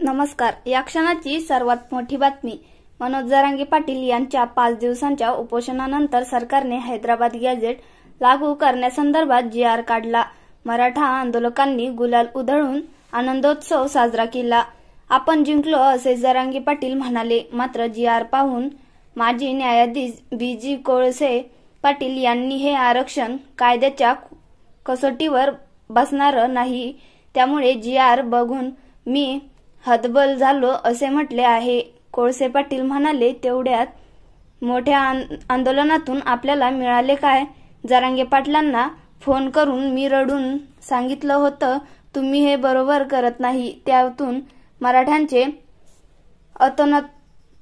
नमस्कार. या क्षणाची सर्वात मोठी बातमी. मनोज जरांगे पाटील यांच्या 5 दिवसांच्या उपोषणानंतर सरकारने हैदराबाद गॅझेट लागू करण्यासंदर्भात जी.आर. काढला. मराठा आंदोलकांनी गुलाल उधळून आनंदोत्सव साजरा केला. आपण जिंकलो असे जरांगे पाटील म्हणाले. मात्र जी.आर. पाहून माजी न्यायाधीश बी.जी. कोळसे पाटील यांनी हे आरक्षण कायद्याच्या कसोटीवर बसणार नाही, त्यामुळे जी.आर. बघून मी हतबल झालो असे म्हटले आहे. कोळसे पाटील म्हणाले, तेवढ्यात मोठ्या आंदोलनातून आपल्याला मिळाले काय? जरांगे पाटलांना फोन करून मी रडून सांगितलं होतं, तुम्ही हे बरोबर करत नाही, त्यातून मराठ्यांचे अतोनात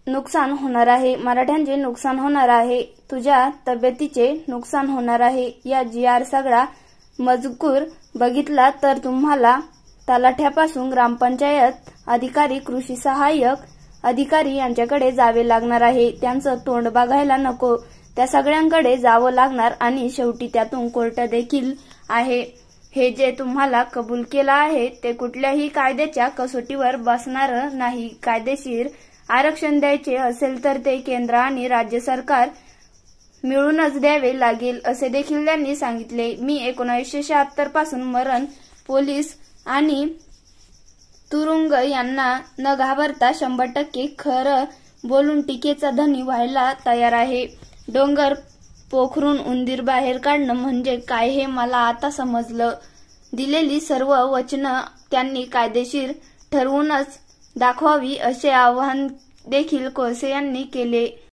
नुकसान होणार आहे. मराठ्यांचे नुकसान होणार आहे. तुझ्या तब्येतीचे नुकसान होणार आहे. या जी.आर. सगळा मजकूर बघितला तर तुम्हाला तलाठ्यापासून ग्रामपंचायत अधिकारी, कृषी सहाय्यक अधिकारी यांच्याकडे जावे लागणार आहे. त्यांचं तोंड बघायला नको, त्या सगळ्यांकडे जावं लागणार आणि शेवटी त्यातून कोर्ट देखील आहे. हे जे तुम्हाला कबूल केलं आहे ते कुठल्याही कायद्याच्या कसोटीवर बसणार नाही. कायदेशीर आरक्षण द्यायचे असेल तर ते केंद्र आणि राज्य सरकार मिळूनच द्यावे लागेल असे देखील त्यांनी सांगितले. मी 1976 पासून मरण, पोलीस आणि तुरुंग यांना न घाबरता 100% खरं बोलून टीकेचा धनी व्हायला तयार आहे. डोंगर पोखरून उंदीर बाहेर काढणं म्हणजे काय हे मला आता समजलं. दिलेली सर्व वचनं त्यांनी कायदेशीर ठरवूनच दाखवावी असे आवाहन देखील कोळसे यांनी केले.